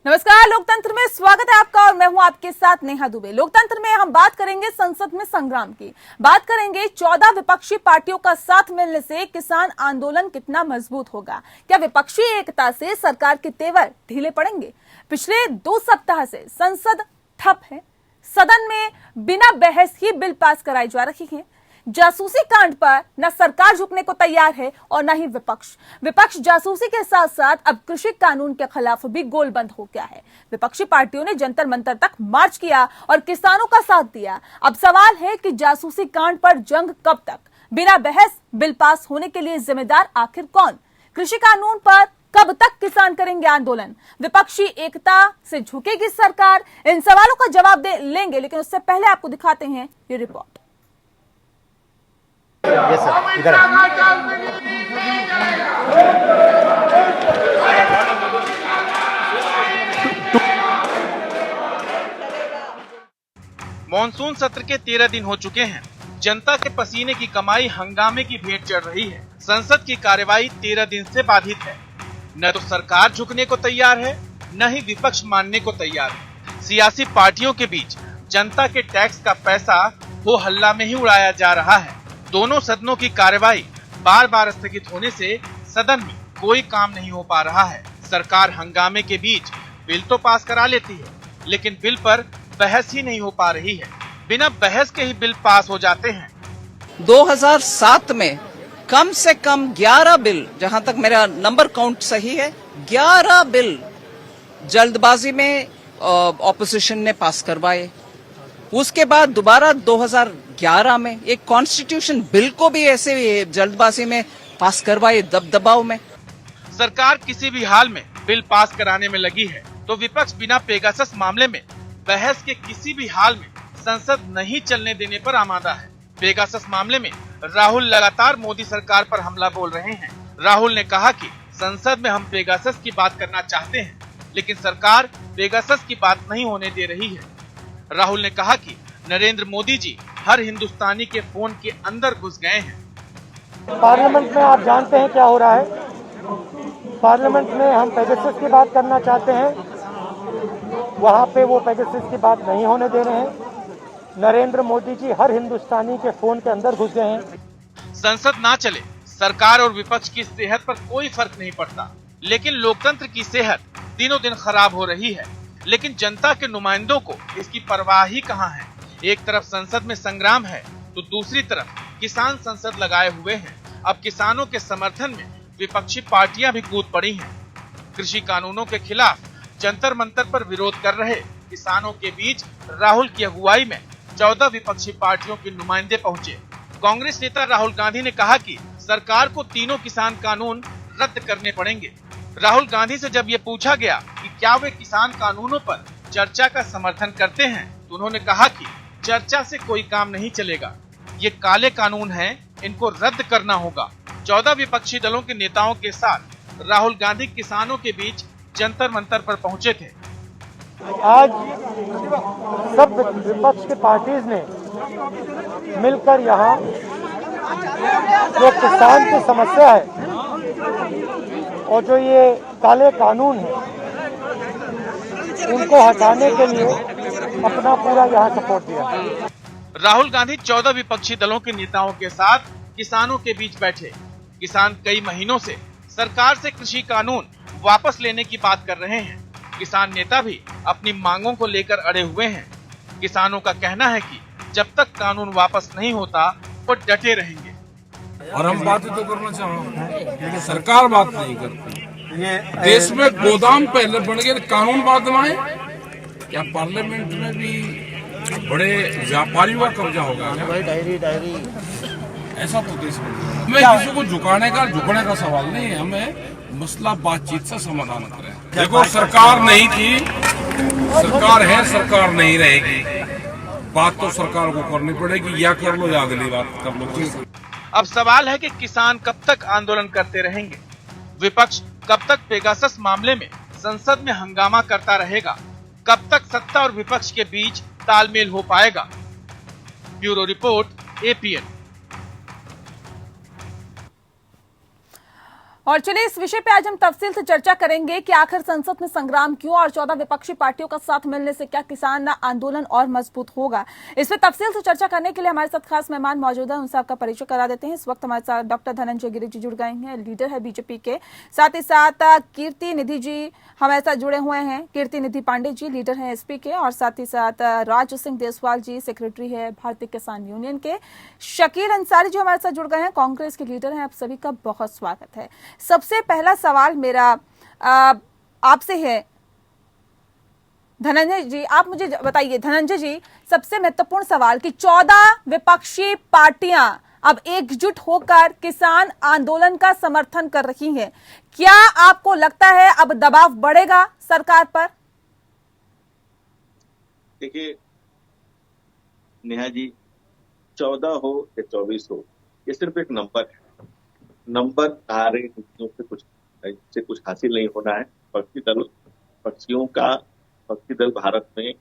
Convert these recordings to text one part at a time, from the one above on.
नमस्कार, लोकतंत्र में स्वागत है आपका और मैं हूं आपके साथ नेहा दुबे। लोकतंत्र में हम बात करेंगे संसद में संग्राम की, बात करेंगे 14 विपक्षी पार्टियों का साथ मिलने से किसान आंदोलन कितना मजबूत होगा। क्या विपक्षी एकता से सरकार के तेवर ढीले पड़ेंगे? पिछले 2 सप्ताह से संसद ठप है, सदन में बिना बहस ही बिल पास कराई जा रही है। जासूसी कांड पर न सरकार झुकने को तैयार है और न ही विपक्ष जासूसी के साथ साथ अब कृषि कानून के खिलाफ भी गोलबंद हो गया है। विपक्षी पार्टियों ने जंतर मंतर तक मार्च किया और किसानों का साथ दिया। अब सवाल है कि जासूसी कांड पर जंग कब तक? बिना बहस बिल पास होने के लिए जिम्मेदार आखिर कौन? कृषि कानून पर कब तक किसान करेंगे आंदोलन? विपक्षी एकता से झुकेगी सरकार? इन सवालों का जवाब लेंगे, लेकिन उससे पहले आपको दिखाते हैं ये रिपोर्ट। यस सर, इधर मॉनसून सत्र के 13 दिन हो चुके हैं। जनता के पसीने की कमाई हंगामे की भेंट चढ़ रही है। संसद की कार्यवाही 13 दिन से बाधित है। न तो सरकार झुकने को तैयार है, न ही विपक्ष मानने को तैयार है। सियासी पार्टियों के बीच जनता के टैक्स का पैसा हो हल्ला में ही उड़ाया जा रहा है। दोनों सदनों की कार्यवाही बार बार स्थगित होने से सदन में कोई काम नहीं हो पा रहा है। सरकार हंगामे के बीच बिल तो पास करा लेती है, लेकिन बिल पर बहस ही नहीं हो पा रही है। बिना बहस के ही बिल पास हो जाते हैं। 2007 में कम से कम 11 बिल, जहां तक मेरा नंबर काउंट सही है, 11 बिल जल्दबाजी में ऑपोजिशन ने पास करवाए। उसके बाद दोबारा 2011 में एक कॉन्स्टिट्यूशन बिल को भी ऐसे जल्दबाजी में पास करवाए दबदबाव में। सरकार किसी भी हाल में बिल पास कराने में लगी है, तो विपक्ष बिना पेगासस मामले में बहस के किसी भी हाल में संसद नहीं चलने देने पर आमादा है। पेगासस मामले में राहुल लगातार मोदी सरकार पर हमला बोल रहे हैं। राहुल ने कहा कि संसद में हम पेगासस की बात करना चाहते हैं, लेकिन सरकार पेगासस की बात नहीं होने दे रही है। राहुल ने कहा कि नरेंद्र मोदी जी हर हिंदुस्तानी के फोन के अंदर घुस गए हैं। पार्लियामेंट में आप जानते हैं क्या हो रहा है। पार्लियामेंट में हम पेगासस की बात करना चाहते हैं, वहाँ पे वो पेगासस की बात नहीं होने दे रहे हैं। नरेंद्र मोदी जी हर हिंदुस्तानी के फोन के अंदर घुस गए हैं। संसद ना चले, सरकार और विपक्ष की सेहत पर कोई फर्क नहीं पड़ता, लेकिन लोकतंत्र की सेहत दिनों दिन खराब हो रही है। लेकिन जनता के नुमाइंदों को इसकी परवाह ही कहाँ है। एक तरफ संसद में संग्राम है, तो दूसरी तरफ किसान संसद लगाए हुए हैं। अब किसानों के समर्थन में विपक्षी पार्टियां भी कूद पड़ी हैं। कृषि कानूनों के खिलाफ जंतर मंतर पर विरोध कर रहे किसानों के बीच राहुल की अगुवाई में 14 विपक्षी पार्टियों के नुमाइंदे पहुंचे। कांग्रेस नेता राहुल गांधी ने कहा कि सरकार को तीनों किसान कानून रद्द करने पड़ेंगे। राहुल गांधी से जब ये पूछा गया कि क्या वे किसान कानूनों पर चर्चा का समर्थन करते हैं, तो उन्होंने कहा कि चर्चा से कोई काम नहीं चलेगा, ये काले कानून हैं, इनको रद्द करना होगा। 14 विपक्षी दलों के नेताओं के साथ राहुल गांधी किसानों के बीच जंतर मंतर पर पहुंचे थे। आज सब विपक्ष की पार्टीज ने मिलकर यहाँ जो किसान की समस्या है और जो ये काले कानून है, उनको हटाने के लिए अपना पूरा यहाँ सपोर्ट दिया। राहुल गांधी 14 विपक्षी दलों के नेताओं के साथ किसानों के बीच बैठे। किसान कई महीनों से सरकार से कृषि कानून वापस लेने की बात कर रहे हैं। किसान नेता भी अपनी मांगों को लेकर अड़े हुए हैं। किसानों का कहना है कि जब तक कानून वापस नहीं होता वो डटे रहेंगे। और हम बातें तो करना चाह रहे हैं, सरकार बात नहीं करती। देश में गोदाम पहले बन गए, कानून बाद में आए। क्या पार्लियामेंट में भी बड़े व्यापारियों का कब्जा होगा? डायरी ऐसा तो देश में हमें किसी को झुकने का सवाल नहीं है। हमें मसला बातचीत से समाधान करें। देखो, सरकार नहीं थी, सरकार है, सरकार नहीं रहेगी। बात तो सरकार को करनी पड़ेगी, या कर लो या अगली बात कर लो। अब सवाल है कि किसान कब तक आंदोलन करते रहेंगे, विपक्ष कब तक पेगासस मामले में संसद में हंगामा करता रहेगा, कब तक सत्ता और विपक्ष के बीच तालमेल हो पाएगा। Bureau report, APN. और चलिए इस विषय पे आज हम तफसील से चर्चा करेंगे कि आखिर संसद में संग्राम क्यों और 14 विपक्षी पार्टियों का साथ मिलने से क्या किसान आंदोलन और मजबूत होगा। इस पे तफसील से चर्चा करने के लिए हमारे साथ खास मेहमान मौजूद है, उनसे आपका परिचय करा देते हैं। इस वक्त हमारे साथ डॉक्टर धनंजय गिरी जी जुड़ गए हैं, लीडर है बीजेपी के, साथ ही साथ कीर्ति निधि जी हमारे साथ जुड़े हुए हैं, कीर्ति निधि पांडे जी लीडर है एसपी के, और साथ ही साथ राज सिंह देसवाल जी सेक्रेटरी है भारतीय किसान यूनियन के, शकील अंसारी जी हमारे साथ जुड़ गए हैं, कांग्रेस के लीडर हैं। आप सभी का बहुत स्वागत है। सबसे पहला सवाल मेरा आपसे है, धनंजय जी आप मुझे बताइए, धनंजय जी सबसे महत्वपूर्ण सवाल कि 14 विपक्षी पार्टियां अब एकजुट होकर किसान आंदोलन का समर्थन कर रही हैं, क्या आपको लगता है अब दबाव बढ़ेगा सरकार पर? देखिए नेहा जी, 14 हो या 24 हो, ये सिर्फ एक नंबर है। नंबर सारे नीतियों से कुछ हासिल नहीं होना है। पक्षियों का पक्षी दल भारत में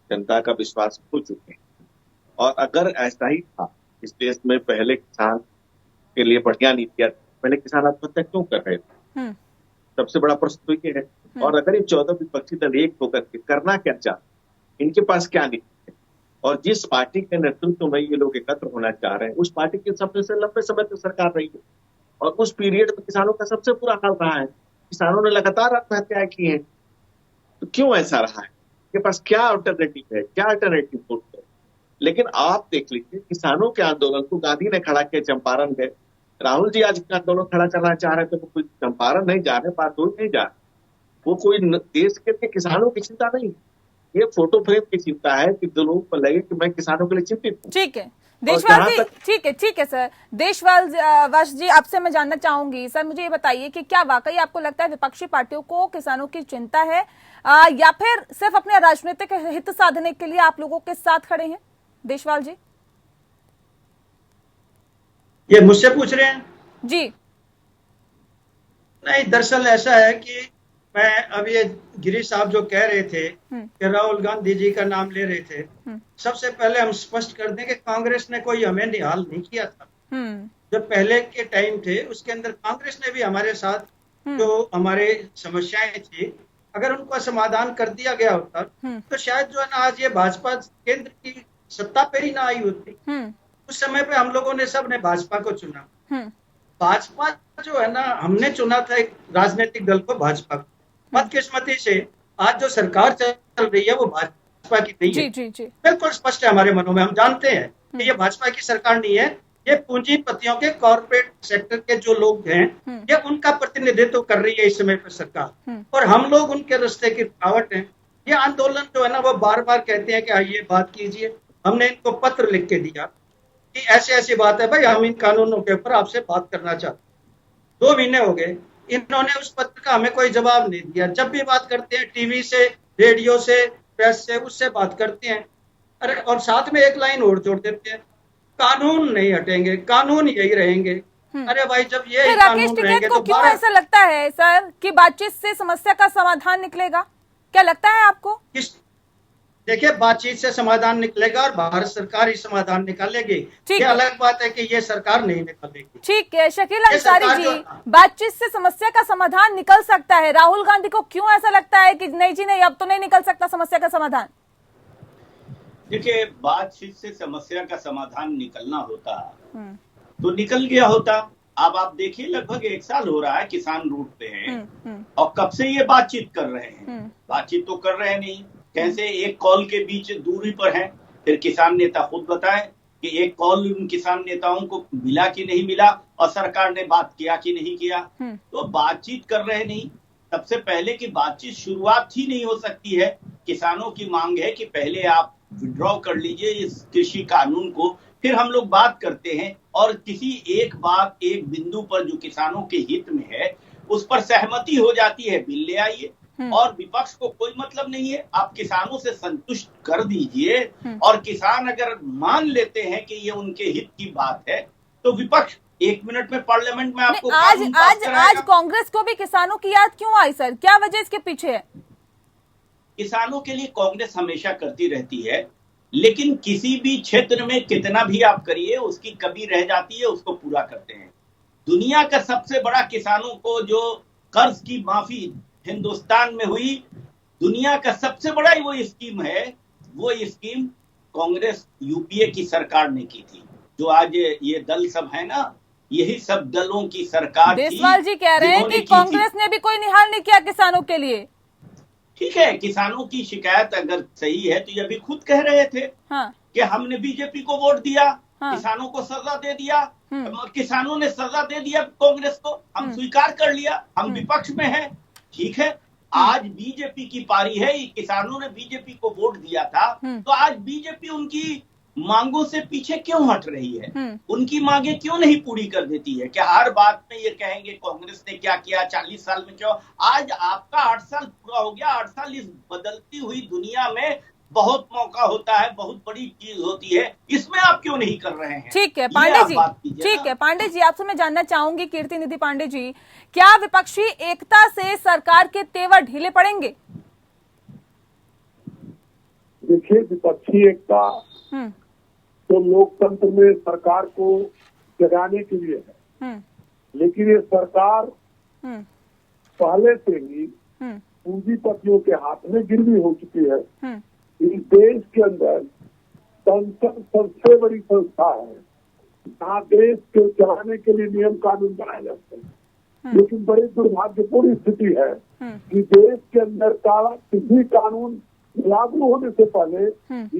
जनता का विश्वास खो चुके हैं, और अगर ऐसा ही था इस देश में पहले किसान के लिए बढ़िया नीतियां, पहले किसान आत्महत्या क्यों कर रहे थे? सबसे बड़ा प्रश्न तो ये है। और अगर ये 14 विपक्षी दल एक होकर के करना क्या चाहते, इनके पास क्या नीति है, और जिस पार्टी के नेतृत्व में ये लोग एकत्र होना चाह रहे हैं उस पार्टी की सबसे लंबे समय तक सरकार रही है, और उस पीरियड में किसानों का सबसे बुरा हाल रहा है। किसानों ने लगातार आत्महत्याएं की हैं, तो क्यों ऐसा रहा है? इनके पास क्या अल्टरनेटिव है, क्या अल्टरनेटिव सोर्स है? लेकिन आप देख लीजिए, किसानों के आंदोलन को गांधी ने खड़ा किया, चंपारण गए, राहुल जी आज का आंदोलन खड़ा करना चाह रहे थे, वो कोई चंपारण नहीं जा रहे, बारडोली नहीं जा रहे, वो कोई देश के किसानों की चिंता नहीं, ये फोटो फ्रेम की चिंता है कि लोगों को लगे कि मैं किसानों के लिए चिंतित हूँ। ठीक है देशवाल जी, ठीक है सर। देशवाल जी आपसे मैं जानना चाहूंगी, सर मुझे ये बताइए कि क्या वाकई आपको लगता है विपक्षी पार्टियों को किसानों की चिंता है, या फिर सिर्फ अपने राजनीतिक हित साधने के लिए आप लोगों के साथ खड़े हैं? देशवाल जी ये मुझसे पूछ रहे हैं? जी नहीं, दरअसल ऐसा है कि मैं अब ये गिरी साहब जो कह रहे थे कि राहुल गांधी जी का नाम ले रहे थे, सबसे पहले हम स्पष्ट कर दें कि कांग्रेस ने कोई हमें निहाल नहीं किया था। जो पहले के टाइम थे उसके अंदर कांग्रेस ने भी हमारे साथ जो हमारे समस्याएं थी, अगर उनका समाधान कर दिया गया होता तो शायद जो है ना आज ये भाजपा केंद्र की सत्ता पे ही ना आई होती। उस समय पे हम लोगों ने सबने भाजपा को चुना। भाजपा जो है ना, हमने चुना था एक राजनीतिक दल को, भाजपा को। बदकिस्मती से आज जो सरकार चल रही है वो भाजपा की नहीं है। जी। बिल्कुल स्पष्ट है हमारे मनों में, हम जानते हैं कि ये भाजपा की सरकार नहीं है, ये पूंजीपतियों के कॉर्पोरेट सेक्टर के जो लोग हैं ये उनका प्रतिनिधित्व कर रही है इस समय पर सरकार, और हम लोग उनके रास्ते की रुकावट हैं। ये आंदोलन जो है ना वो बार बार कहते हैं कि आइए बात कीजिए। हमने इनको पत्र लिख के दिया कि ऐसी ऐसी बात है भाई, हम इन कानूनों के ऊपर आपसे बात करना चाहते हैं। 2 महीने हो गए, इन्होंने उस पत्र का हमें कोई जवाब नहीं दिया। जब भी बात करते हैं टीवी से, रेडियो से, प्रेस से, उससे बात करते हैं, अरे और साथ में एक लाइन और जोड़ देते हैं, कानून नहीं हटेंगे, कानून यही रहेंगे। अरे भाई जब ये कानून रहेंगे तो क्यों ऐसा लगता है सर कि बातचीत से समस्या का समाधान निकलेगा? क्या लगता है आपको? देखिए, बातचीत से समाधान निकलेगा और भारत सरकार ही समाधान निकालेगी। ये अलग बात है कि ये सरकार नहीं निकालेगी। ठीक है शकील अंसारी जी, बातचीत से समस्या का समाधान निकल सकता है, राहुल गांधी को क्यों ऐसा लगता है कि नहीं जी नहीं, अब तो नहीं निकल सकता समस्या का समाधान? देखिए, बातचीत से समस्या का समाधान निकलना होता तो निकल गया होता। अब आप देखिए, लगभग 1 साल हो रहा है किसान रूट पे हैं, और कब से ये बातचीत कर रहे हैं? बातचीत तो कर रहे नहीं, कैसे एक कॉल के बीच दूरी पर हैं। फिर किसान नेता खुद बताएं कि एक कॉल उन किसान नेताओं को मिला कि नहीं मिला, और सरकार ने बात किया कि नहीं किया। तो बातचीत कर रहे नहीं। सबसे पहले की बातचीत शुरुआत ही नहीं हो सकती है। किसानों की मांग है कि पहले आप विड्रॉ कर लीजिए इस कृषि कानून को, फिर हम लोग बात करते हैं, और किसी एक बात, एक बिंदु पर जो किसानों के हित में है उस पर सहमति हो जाती है, बिल ले आइए। और विपक्ष को कोई मतलब नहीं है। आप किसानों से संतुष्ट कर दीजिए, और किसान अगर मान लेते हैं कि ये उनके हित की बात है तो विपक्ष 1 मिनट में पार्लियामेंट में आपको आज कांग्रेस को भी किसानों की याद क्यों आई सर? क्या वजह इसके पीछे है? किसानों के लिए कांग्रेस हमेशा करती रहती है, लेकिन किसी भी क्षेत्र में कितना भी आप करिए उसकी कमी रह जाती है, उसको पूरा करते हैं। दुनिया का सबसे बड़ा किसानों को जो कर्ज की माफी हिंदुस्तान में हुई, दुनिया का सबसे बड़ा वो स्कीम है, वो स्कीम कांग्रेस यूपीए की सरकार ने की थी। जो आज ये दल सब है ना, यही सब दलों की सरकार थी। देसवाल जी कह रहे हैं कि कांग्रेस ने भी कोई निहाल नहीं किया किसानों के लिए। ठीक है, किसानों की शिकायत अगर सही है तो ये भी खुद कह रहे थे कि हमने बीजेपी को वोट दिया, किसानों को सजा दे दिया, किसानों ने सजा दे दिया कांग्रेस को, हम स्वीकार कर लिया, हम विपक्ष में हैं। ठीक है, आज बीजेपी की पारी है, किसानों ने बीजेपी को वोट दिया था, तो आज बीजेपी उनकी मांगों से पीछे क्यों हट रही है? उनकी मांगे क्यों नहीं पूरी कर देती है? क्या हर बात में ये कहेंगे कांग्रेस ने क्या किया 40 साल में? क्यों आज आपका 8 साल पूरा हो गया। 8 साल इस बदलती हुई दुनिया में बहुत मौका होता है, बहुत बड़ी चीज होती है, इसमें आप क्यों नहीं कर रहे हैं? ठीक है पांडे जी, ठीक है पांडे जी, आपसे मैं जानना चाहूंगी, कीर्ति निधि पांडे जी, क्या विपक्षी एकता से सरकार के तेवर ढीले पड़ेंगे? देखिए, विपक्षी एकता तो लोकतंत्र में सरकार को जगाने के लिए है, लेकिन ये सरकार पहले से ही पूंजीपतियों के हाथ में गिरवी हो चुकी है। इस देश के अंदर संसद सबसे बड़ी संस्था है जहाँ देश को चलाने के लिए नियम कानून बनाए जाते हैं, लेकिन बड़ी दुर्भाग्यपूर्ण स्थिति है कि देश के अंदर का किसी कानून लागू होने से पहले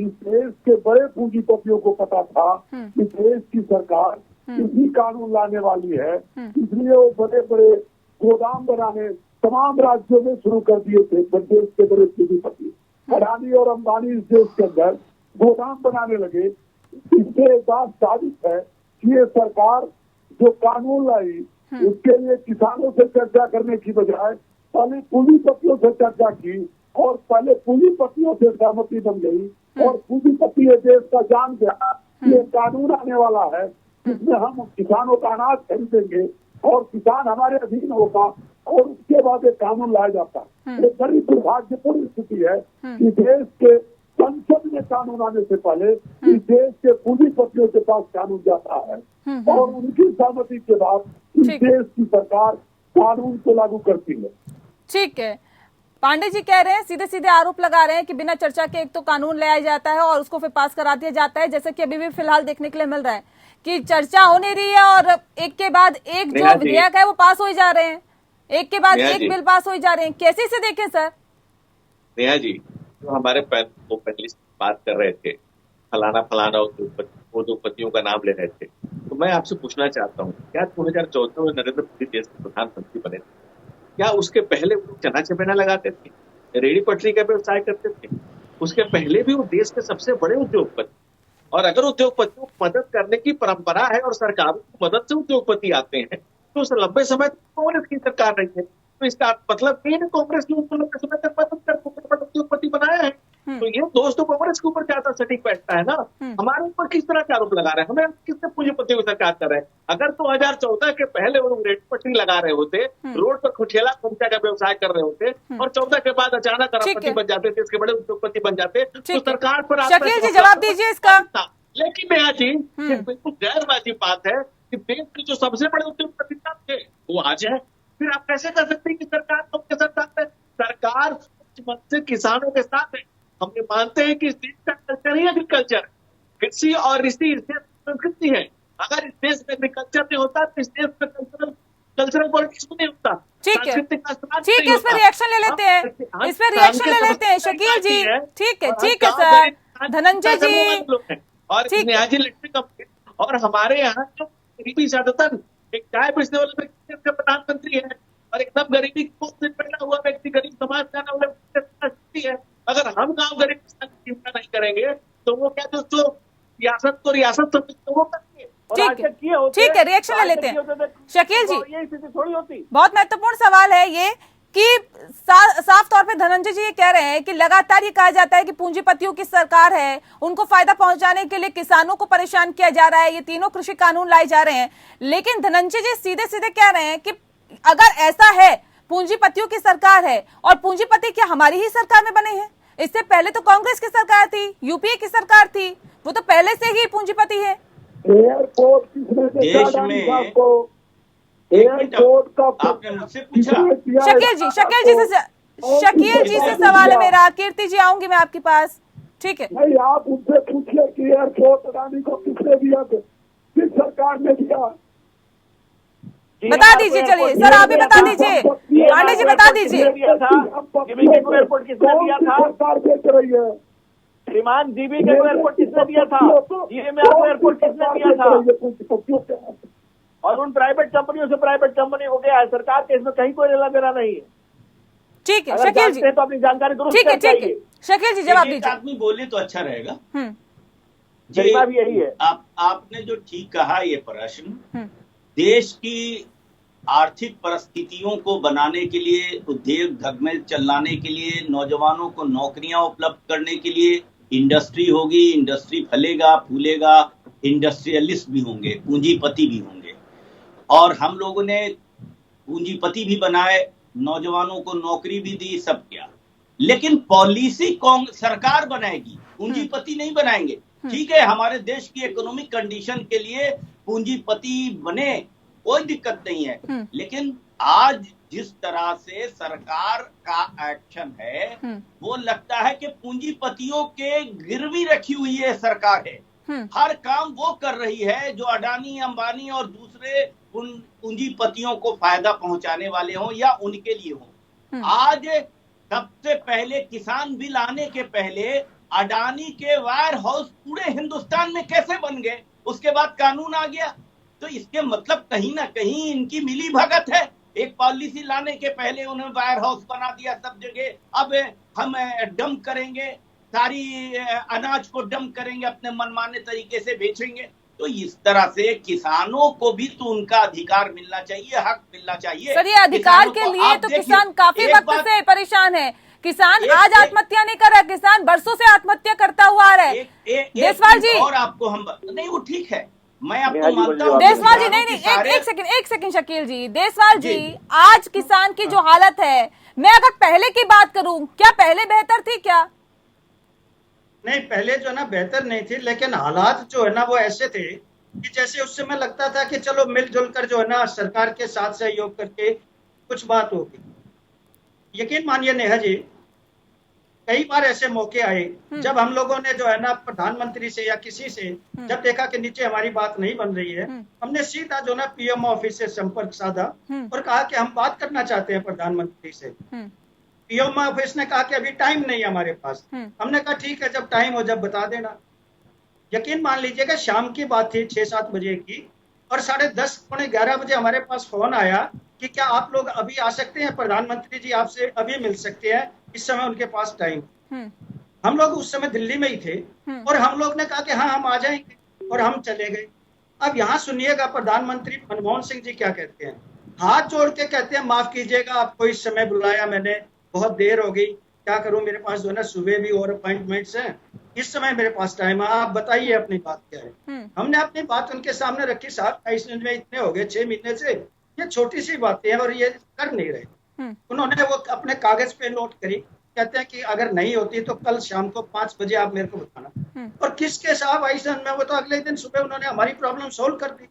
इस देश के बड़े पूंजीपतियों को पता था कि देश की सरकार किसी कानून लाने वाली है, इसलिए वो बड़े बड़े गोदाम बनाने तमाम राज्यों में शुरू कर दिए थे। देश के बड़े पूंजीपति अडानी और अंबानी इस देश के अंदर गोदाम बनाने लगे। इससे एक बात साबित है कि ये सरकार जो कानून लाई उसके लिए किसानों से चर्चा करने की बजाय पहले पूंजीपतियों से चर्चा की, और पहले पूंजीपतियों से सहमति बन गई, और पूंजीपति ये देश का जान गया ये कानून आने वाला है जिसमें हम किसानों का अनाज खरीदेंगे और किसान हमारे अधीन होगा, और उसके बाद एक कानून लाया जाता है। ये बड़ी दुर्भाग्यपूर्ण स्थिति है कि देश के संसद में कानून आने से पहले इस देश के पूंजीपतियों के पास कानून जाता है, और उनकी सहमति के बाद इस देश की सरकार कानून को लागू करती है। ठीक है, पांडे जी कह रहे हैं, सीधे सीधे आरोप लगा रहे हैं कि बिना चर्चा के एक तो कानून ले आया जाता है और उसको फिर पास करा दिया जाता है, जैसे कि अभी भी फिलहाल देखने के लिए मिल रहा है कि चर्चा हो नहीं रही है और एक के बाद एक जो विधेयक है वो पास हो जा रहे हैं, एक के बाद एक बिल पास हो जा रहे हैं। कैसे से देखें सर? नेहा जी, जो हमारे पैनलिस्ट बात कर रहे थे, फलाना उद्योगपतियों का नाम ले रहे थे, तो मैं आपसे पूछना चाहता हूँ, क्या 2014 में नरेंद्र मोदी देश के प्रधानमंत्री बने थे, क्या उसके पहले वो चना चमेना लगाते थे, रेडी पटरी का व्यवसाय करते थे? उसके पहले भी वो देश के सबसे बड़े उद्योगपति, और अगर उद्योगपतियों को मदद करने की परंपरा है और सरकारों की मदद से उद्योगपति आते हैं, तो उस लंबे समय तक कांग्रेस की सरकार रही है, तो इसका मतलब नहीं है कांग्रेस ने उनको लंबे समय तक मदद कर उद्योगपति बनाया है। तो ये दोस्त तो कांग्रेस के ऊपर ज्यादा सटीक बैठता है ना, हमारे ऊपर किस तरह के आरोप लगा रहे हैं, हमें किसने पूंजीपतियों की सरकार कर रहे हैं? अगर 2014 के पहले वो रेडी पटरी लगा रहे होते, रोड पर ठेला खोमचा का व्यवसाय कर रहे होते, और 14 के बाद अचानक अरबपति बन जाते थे, इसके बड़े उद्योगपति बन जाते, तो सरकार पर शकील जी जवाब दीजिए इसका। लेकिन नेहा जी, बिल्कुल गैर वाजिब बात है कि देश के जो सबसे बड़े उद्योगपति थे वो आज है, फिर आप कैसे कर सकते हैं कि सरकार उनके साथ है? सरकार मन से किसानों के साथ है। हम ये मानते हैं कि इस देश का कल्चर ही एग्रीकल्चर, कृषि और इसी इस देश की संस्कृति है। अगर इस देश में एग्रीकल्चर नहीं होता तो इस देश में कल्चरल पॉलिटिक्स नहीं होता। ठीक है, इस पर रिएक्शन ले लेते हैं, इस पर रिएक्शन ले लेते हैं शकील जी। ठीक है सर, धनंजय जी और नेहा जी और हमारे यहाँ जो गरीबी ज्यादातर एक चाय बेचने वाले व्यक्ति का प्रधानमंत्री है, और एकदम गरीबी से पैदा हुआ व्यक्ति, गरीब समाज का ना व्यक्ति है। अगर हम गाँव गरीब की चिंता नहीं करेंगे तो वो क्या दोस्तों रियासत को रियासत तो वो करेंगे। ठीक है, रिएक्शन ले लेते हैं शकील जी। बहुत महत्वपूर्ण सवाल है ये कि साफ तौर पे धनंजय जी ये कह रहे हैं कि लगातार ये कहा जाता है कि पूंजीपतियों की सरकार है, उनको फायदा पहुंचाने के लिए किसानों को परेशान किया जा रहा है, ये तीनों कृषि कानून लाए जा रहे हैं। लेकिन धनंजय जी सीधे सीधे कह रहे हैं कि अगर ऐसा है, पूंजीपतियों की सरकार है, और पूंजीपति क्या हमारी ही सरकार में बने हैं? इससे पहले तो कांग्रेस की सरकार थी, यूपीए की सरकार थी, वो तो पहले से ही पूंजीपति है। एयरपोर्ट किसने देश में एयरपोर्ट का आपने मुझसे पूछा, शकील जी से सवाल है मेरा। कीर्ति जी आऊंगी मैं आपके पास, ठीक है? नहीं, आप उनसे पूछिए कि एयरपोर्ट अडानी को किसने दिया, किस सरकार ने दिया? बता दीजिए, चलिए सर आप ही बता दीजिए, पांडे जी बता दीजिए। एयरपोर्ट किसने दिया था? सरकार बेच रही है। श्रीमान जीबी के एयरपोर्ट किसने दिया था? ये में आपको एयरपोर्ट किसने दिया था? और उन प्राइवेट कंपनियों से प्राइवेट कंपनी हो गया है, सरकार के इसमें कहीं कोई लेना देना नहीं है। ठीक है शकील जी, तो अपनी जानकारी दुरुस्त ठीक है, ठीक है शकील जी जवाब दीजिए। आदमी बोले तो अच्छा रहेगा। जरिमा भी यही है। आपने जो ठीक कहा, ये प्रश्न देश की आर्थिक परिस्थितियों को बनाने के लिए, उद्योग धगमे चलाने के लिए, नौजवानों को नौकरियां उपलब्ध करने के लिए इंडस्ट्री होगी, इंडस्ट्री फलेगा फूलेगा, इंडस्ट्रियलिस्ट भी होंगे, पूंजीपति भी होंगे, और हम लोगों ने पूंजीपति भी बनाए, नौजवानों को नौकरी भी दी, सब किया। लेकिन पॉलिसी कौन सरकार बनाएगी, पूंजीपति नहीं बनाएंगे। ठीक है, हमारे देश की इकोनॉमिक कंडीशन के लिए पूंजीपति बने, कोई दिक्कत नहीं है, लेकिन आज जिस तरह से सरकार का एक्शन है, वो लगता है कि पूंजीपतियों के गिरवी रखी हुई है सरकार है। हर काम वो कर रही है जो अडानी, अंबानी और दूसरे पूंजीपतियों को फायदा पहुंचाने वाले हों या उनके लिए हों। आज सबसे पहले किसान बिल आने के पहले अडानी के वायर हाउस पूरे हिंदुस्तान में कैसे बन गए, उसके बाद कानून आ गया। तो इसके मतलब कहीं ना कहीं इनकी मिली भगत है। एक पॉलिसी लाने के पहले उन्होंने वायर हाउस बना दिया सब जगह, अब हम डंप करेंगे, सारी अनाज को डंप करेंगे, अपने मनमाने तरीके से बेचेंगे। तो इस तरह से किसानों को भी तो उनका अधिकार मिलना चाहिए, हक मिलना चाहिए। सर ये अधिकार के लिए तो किसान काफी वक्त से परेशान है। किसान आज आत्महत्या नहीं कर रहा, किसान बरसों से आत्महत्या करता हुआ आ रहा है। देसवाल जी, और आपको हम नहीं, वो ठीक है, मैं आपको मानता हूँ। देसवाल जी नहीं, एक सेकंड शकील जी, देसवाल जी आज किसान की जो हालत है, मैं अगर पहले की बात करूं, क्या पहले बेहतर थी क्या? नहीं, पहले जो है ना बेहतर नहीं थी, लेकिन हालात जो है ना वो ऐसे थे कि जैसे उस समय लगता था कि चलो मिलजुल कर जो है ना सरकार के साथ सहयोग करके कुछ बात होगी। यकीन मानिए नेहा जी, कई बार ऐसे मौके आए जब हम लोगों ने जो है ना प्रधानमंत्री से या किसी से जब देखा कि नीचे हमारी बात नहीं बन रही है, हमने सीधा जो ना पीएम ऑफिस से संपर्क साधा और कहा कि हम बात करना चाहते हैं प्रधानमंत्री से। पीएम ऑफिस ने कहा कि अभी टाइम नहीं है हमारे पास। हमने कहा ठीक है, जब टाइम हो जब बता देना। यकीन मान लीजिएगा शाम की बात थी 6-7 बजे की, और 10:30 पौने 11 बजे हमारे पास फोन आया कि क्या आप लोग अभी आ सकते हैं, प्रधानमंत्री जी आपसे अभी मिल सकते हैं, इस समय उनके पास टाइम। हम लोग उस समय दिल्ली में ही थे और हम लोग ने कहा कि हाँ हम आ जाएंगे, और हम चले गए। अब यहाँ सुनिएगा प्रधानमंत्री मनमोहन सिंह जी क्या कहते हैं, हाथ जोड़ के कहते हैं माफ कीजिएगा आपको इस समय बुलाया मैंने, बहुत देर हो गई, क्या करूं, मेरे पास जो है ना सुबह भी और अपॉइंटमेंट्स हैं, इस समय मेरे पास टाइम है, आप बताइए अपनी बात क्या है। हमने अपनी बात उनके सामने रखी, साहब 22 में इतने हो गए, 6 महीने से ये छोटी सी बातें हैं और ये कर नहीं रहे। उन्होंने वो अपने कागज पे नोट करी, कहते हैं कि अगर नहीं होती तो कल शाम को 5 बजे आप मेरे को बताना। और किसके साहब आइसन में, वो तो अगले दिन सुबह उन्होंने हमारी प्रॉब्लम सोल्व कर दी।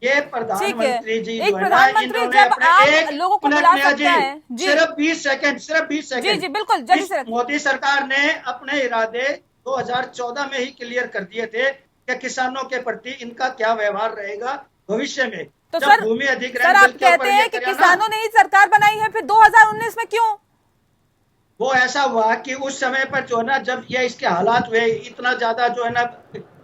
ये प्रधानमंत्री जी एक प्रधानमंत्री जब आप लोगों को बुला सकता है, सिर्फ 20 सेकंड जी बिल्कुल जल्दी से। मोदी सरकार ने अपने इरादे 2014 में ही क्लियर कर दिए थे कि किसानों के प्रति इनका क्या व्यवहार रहेगा भविष्य में। तो सर भूमि सर अधिग्रहण आप कहते हैं कि किसानों ने ही सरकार बनाई है, फिर 2019 में क्यों? वो ऐसा हुआ कि उस समय पर जो है ना जब ये इसके हालात हुए, इतना ज्यादा जो है ना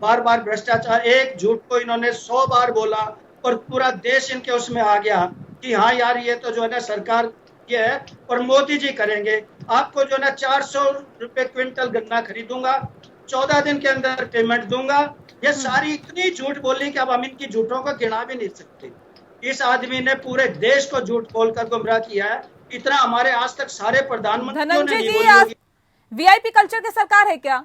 बार बार भ्रष्टाचार, एक झूठ को इन्होंने 100 बार बोला और पूरा देश इनके उसमें आ गया कि हाँ यार ये तो जो है ना सरकार ये है और मोदी जी करेंगे, आपको जो है ना 400 रुपए क्विंटल गन्ना खरीदूंगा, 14 दिन के अंदर पेमेंट दूंगा। ये सारी इतनी झूठ बोली कि अब हम इनकी झूठों को गिना भी नहीं सकते। इस आदमी ने पूरे देश को झूठ बोलकर गुमराह किया है। इतना हमारे आज तक सारे प्रधानमंत्रियों ने धनंजय नहीं जी, बोली आप होगी। वीआईपी कल्चर की सरकार है क्या?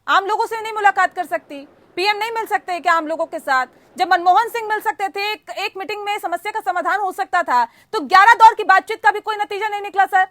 आम लोगों से नहीं मुलाकात कर सकती? पीएम नहीं मिल सकते क्या आम लोगों के साथ? जब मनमोहन सिंह मिल सकते थे, एक मीटिंग में समस्या का समाधान हो सकता था, तो 11 दौर की बातचीत का भी कोई नतीजा नहीं निकला सर।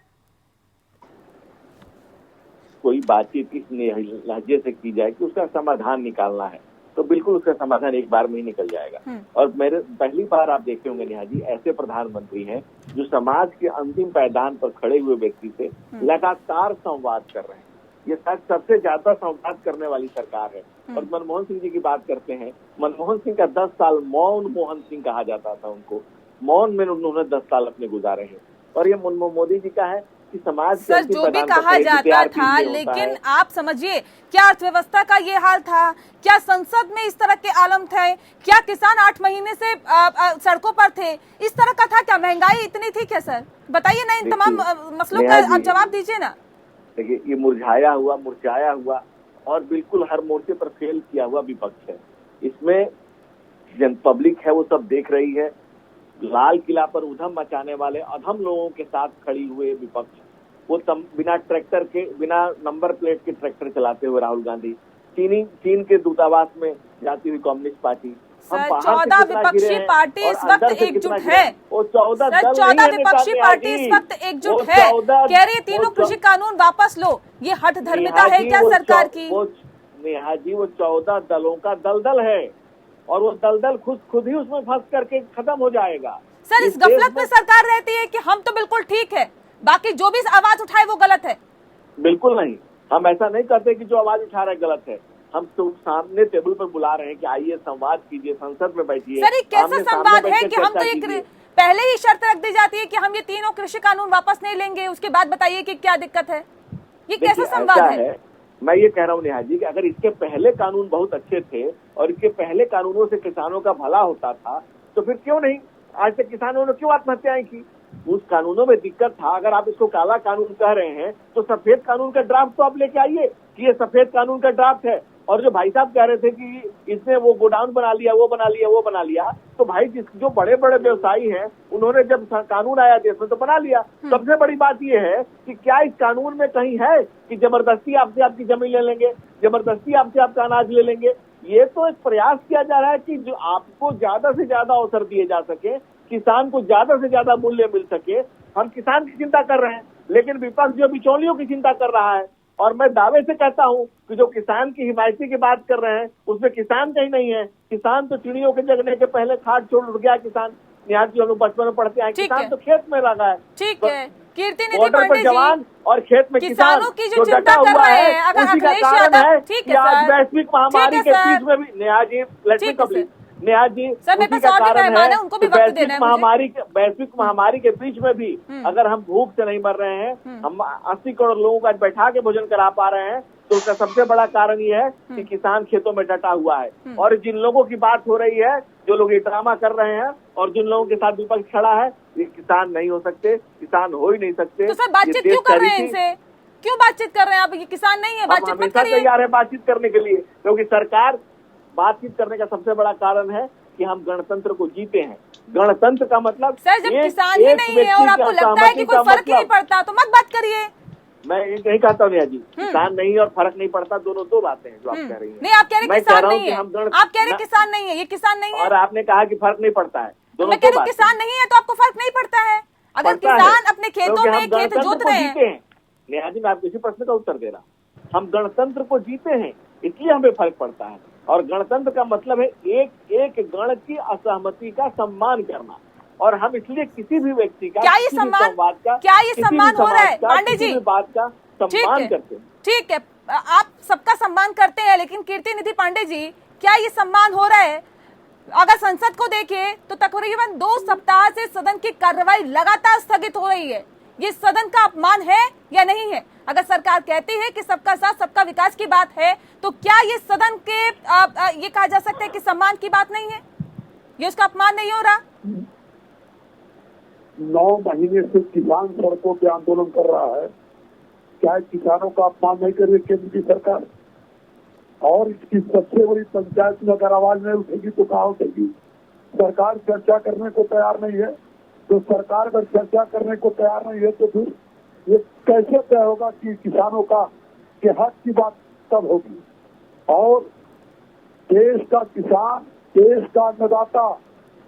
कोई बातचीत इस लहजे से की जाए कि उसका समाधान निकालना है, तो बिल्कुल उसका समाधान एक बार में ही निकल जाएगा। और मेरे पहली बार आप देखते होंगे नेहा जी, ऐसे प्रधानमंत्री हैं जो समाज के अंतिम पायदान पर खड़े हुए व्यक्ति से लगातार संवाद कर रहे हैं। ये सबसे ज्यादा संवाद करने वाली सरकार है। और मनमोहन सिंह जी की बात करते हैं, मनमोहन सिंह का 10 साल मौन मोहन सिंह कहा जाता था उनको, मौन में उन्होंने 10 साल अपने गुजारे हैं। और ये मोदी जी का है कि समाज सर जो भी कहा जाता था, लेकिन आप समझिए क्या अर्थव्यवस्था का ये हाल था, क्या संसद में इस तरह के आलम थे, क्या किसान 8 महीने से सड़कों पर थे, इस तरह का था क्या? महंगाई इतनी थी क्या सर? बताइए ना, इन तमाम मसलों का आप जवाब दीजिए ना। देखिए, ये मुरझाया हुआ और बिल्कुल हर मोर्चे पर फेल किया हुआ विपक्ष है। इसमें जन पब्लिक है वो सब देख रही है। लाल किला पर उधम मचाने वाले अधम लोगों के साथ खड़ी हुए विपक्ष, वो बिना ट्रैक्टर के, बिना नंबर प्लेट के ट्रैक्टर चलाते हुए राहुल गांधी, चीन के दूतावास में जाती हुई कम्युनिस्ट पार्टी। सर 14 विपक्षी पार्टी इस वक्त एकजुट है। वो 14 विपक्षी पार्टी इस वक्त एकजुट है, कह रही है तीनों कृषि कानून वापस लो। ये हठ धर्मिता है क्या सरकार की? नेहा जी, वो 14 दलों का दलदल है और वो दलदल खुद ही उसमें फंस करके खत्म हो जाएगा। सर इस गफलत में सरकार रहती है कि हम तो बिल्कुल ठीक है, बाकी जो भी आवाज उठाए वो गलत है। बिल्कुल नहीं, हम ऐसा नहीं करते कि जो आवाज उठा रहे गलत है। हम तो सामने टेबल पर बुला रहे हैं कि आइए संवाद कीजिए, संसद में बैठिए। सर ये कैसा संवाद है कि हम तो एक पहले ही शर्त रख दी जाती है कि हम ये तीनों कृषि कानून वापस नहीं लेंगे, उसके बाद बताइए कि क्या दिक्कत है? ये कैसा संवाद है? मैं ये कह रहा हूँ नेहा जी कि अगर इसके पहले कानून बहुत अच्छे थे और इसके पहले कानूनों से किसानों का भला होता था, तो फिर क्यों नहीं आज तक किसानों ने क्यों आत्महत्याएं की? उस कानूनों में दिक्कत था। अगर आप इसको काला कानून कह रहे हैं तो सफेद कानून का ड्राफ्ट तो आप लेके आइए कि ये सफेद कानून का ड्राफ्ट है। और जो भाई साहब कह रहे थे कि इसने वो गोडाउन बना लिया, वो बना लिया, तो भाई जो बड़े बड़े व्यवसायी हैं उन्होंने जब कानून आया देश में तो बना लिया। सबसे बड़ी बात ये है कि क्या इस कानून में कहीं है कि जबरदस्ती आपसे आपकी जमीन ले लेंगे, जबरदस्ती आपसे आपका अनाज ले लेंगे? ये तो एक प्रयास किया जा रहा है कि जो आपको ज्यादा से ज्यादा अवसर दिए जा सके, किसान को ज्यादा से ज्यादा मूल्य मिल सके। हम किसान की चिंता कर रहे हैं, लेकिन विपक्ष जो बिचौलियों की चिंता कर रहा है। और मैं दावे से कहता हूं कि जो किसान की हिमायती की बात कर रहे हैं उसमें किसान कहीं नहीं है। किसान तो चिड़ियों के जगने के पहले खाट छोड़ उड़ गया। किसान निहार जी हम बचपन में पढ़ते हैं, किसान तो खेत में लगा है। ठीक है, कीर्ति निधि पांडे जी, जवान और खेत में किसानों की जो चिंता कर रहे हैं, अगर अखिलेश यादव, ठीक है सर, वैश्विक महामारी के बीच में भी नेहा जी, नेहा जी, सर मेरे पास और भी मेहमान है, उनको भी वक्त देना है। वैश्विक महामारी के बीच में भी अगर हम भूख से नहीं मर रहे हैं, हम 80 करोड़ लोगों का बैठा के भोजन करा पा रहे हैं, तो उसका सबसे बड़ा कारण ये है कि किसान खेतों में डटा हुआ है। और जिन लोगों की बात हो रही है, जो लोग ये ड्रामा कर रहे हैं और जिन लोगों के साथ विपक्ष खड़ा है, ये किसान नहीं हो सकते, किसान हो ही नहीं सकते। तो सर बातचीत क्यों कर रहे हैं इनसे? क्यों बातचीत कर रहे हैं आप? ये किसान नहीं है, बातचीत मत करिए। तैयार है बातचीत करने के लिए, क्योंकि सरकार बातचीत करने का सबसे बड़ा कारण है कि हम गणतंत्र को जीते हैं। गणतंत्र का मतलब सर जब किसान ही नहीं है और आपको लगता है कि कोई फर्क ही नहीं पड़ता, तो मत बात करिए। मैं यही कहता हूँ जी, किसान नहीं और फर्क नहीं पड़ता, दोनों दो बातें हैं जो आप कह रही हैं। नहीं, आप कह रहे किसान नहीं है, आप कह रहे किसान नहीं है, ये किसान नहीं है। और आपने कहा कि फर्क नहीं पड़ता है, मैं कह रही किसान नहीं है तो आपको फर्क नहीं पड़ता है? अगर किसान अपने खेतों में खेत जोत रहे हैं। नेहा जी, मैं आपको इसी प्रश्न का उत्तर दे रहा हूँ। हम गणतंत्र को जीते हैं, इसलिए हमें फर्क पड़ता है। और गणतंत्र का मतलब है एक गण की असहमति का सम्मान करना। और हम इसलिए किसी भी व्यक्ति का, क्या ये सम्मान हो रहा है पांडे जी? बात का सम्मान करते हैं। ठीक है, आप सबका सम्मान करते हैं, लेकिन कीर्ति निधि पांडे जी, क्या ये सम्मान हो रहा है? अगर संसद को देखें तो तकरीबन 2 सप्ताह से सदन की कार्रवाई लगातार स्थगित हो रही है। ये सदन का अपमान है या नहीं है? अगर सरकार कहती है कि सबका साथ सबका विकास की बात है, तो क्या ये सदन के ये कहा जा सकता है कि सम्मान की बात नहीं है? ये उसका अपमान नहीं हो रहा? 9 महीने से किसान सड़कों पे आंदोलन कर रहा है, क्या किसानों का अपमान नहीं कर रही केंद्र की सरकार? और इसकी सबसे बड़ी पंचायत में अगर आवाज नहीं उठेगी तो कहाँ उठेगी? सरकार चर्चा करने को तैयार नहीं है। तो सरकार अगर चर्चा करने को तैयार नहीं है तो फिर ये कैसे तय होगा कि किसानों का के हक की बात कब होगी? और देश का किसान, देश का अन्नदाता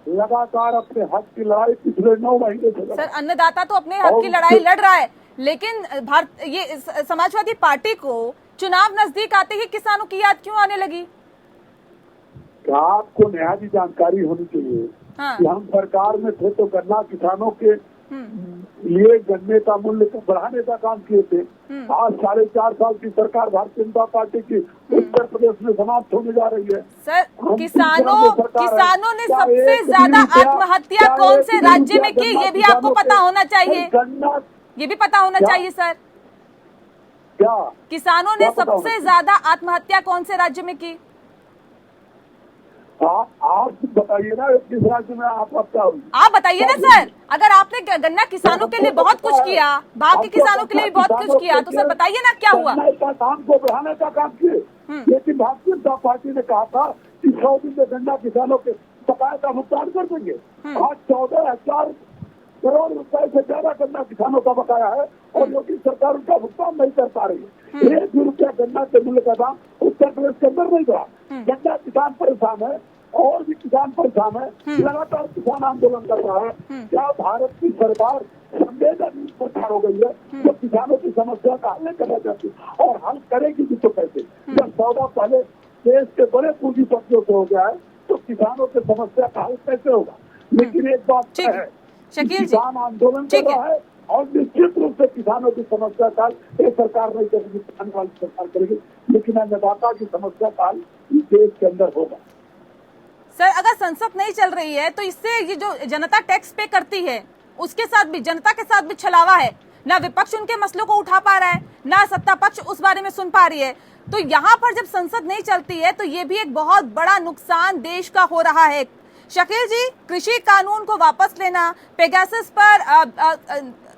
लगातार अपने हक की लड़ाई पिछले 9 महीने से लड़ रहा है। सर, अन्नदाता तो अपने हक की लड़ाई लड़ रहा है, लेकिन ये समाजवादी पार्टी को चुनाव नजदीक आते ही किसानों की याद क्यों आने लगी? क्या आपको निहायत जानकारी होनी चाहिए कि हम सरकार में थे तो गन्ना किसानों के लिए गन्ने का मूल्य को बढ़ाने का काम किए थे। आज 4.5 साल की सरकार भारतीय जनता पार्टी की उत्तर प्रदेश में समाप्त होने जा रही है। सर, किसानों ने सबसे ज्यादा आत्महत्या कौन से राज्य में की, ये भी आपको पता होना चाहिए। ये भी पता होना चाहिए सर, क्या किसानों ने सबसे ज्यादा आत्महत्या कौन से राज्य में की? आप बताइए ना, किस राज्य में आप बताइए ना सर। अगर आपने गन्ना किसानों के लिए बहुत कुछ किया, भाव के किसानों के लिए भी बहुत कुछ किया, तो सर बताइए ना क्या हुआ? काम को बढ़ाने का काम किए, लेकिन भारतीय जनता पार्टी ने कहा था कि 100 दिन में गन्ना किसानों के बकाया का भुगतान कर देंगे। आज 14,000 करोड़ रुपए से ज्यादा गन्ना किसानों का बकाया है और योगी सरकार उनका भुगतान नहीं कर पा रही है। 1 रुपया गन्ना के मूल्य का दाम उत्तर प्रदेश के अंदर नहीं बढ़ा। गन्ना किसान परेशान है और भी किसान परेशान है, लगातार किसान आंदोलन कर रहा है। क्या भारत की सरकार संवेदनशील सरकार हो गई है जो किसानों की समस्या का हल नहीं करना चाहती, और हल करेगी भी तो कैसे? जब सौदा पहले देश के बड़े पूंजीपतियों से हो गया है तो किसानों की समस्या का हल कैसे होगा? लेकिन एक बात है, किसान आंदोलन कर रहा है और निश्चित रूप से किसानों की समस्या का हल ये सरकार नहीं करेगी, आने वाली सरकार करेगी, लेकिन अन्नदाता की समस्या का हल इस देश के अंदर होगा। सर, अगर संसद नहीं चल रही है तो इससे ये जो जनता टैक्स पे करती है उसके साथ भी, जनता के साथ भी छलावा है। ना विपक्ष उनके मसलों को उठा पा रहा है, ना सत्ता पक्ष उस बारे में सुन पा रही है। तो यहाँ पर जब संसद नहीं चलती है तो ये भी एक बहुत बड़ा नुकसान देश का हो रहा है। शकील जी, कृषि कानून को वापस लेना, पेगासस पर